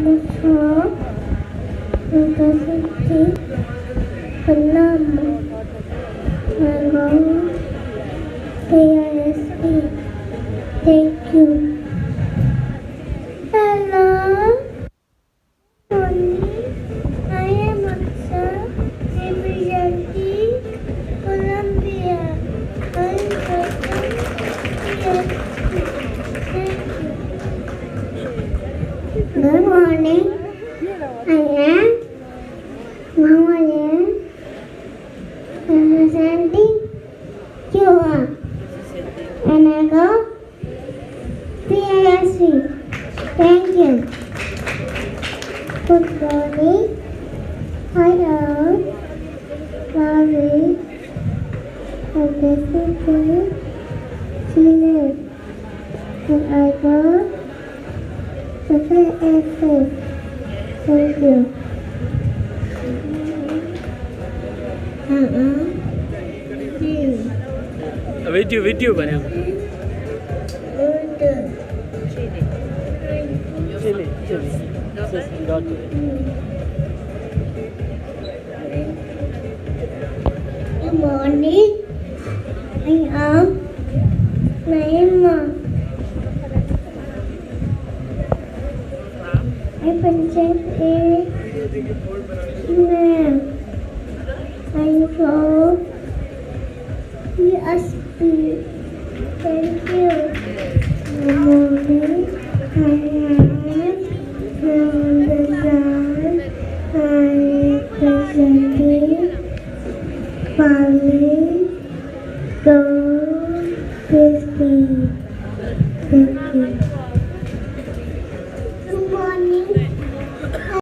Before University Panama Mango PISP. Thank you. Hello. Morning. I am Aksa representing Colombia. I am Good morning. I am Mama representing Cuba. And I go PISC. Thank you. Good morning. I am Larry representing Chile. And I go to PISC. Thank you. Video बने Chile. Got it. Good morning. I am Naima. I present a email. I go PSP. Thank you. Good morning. I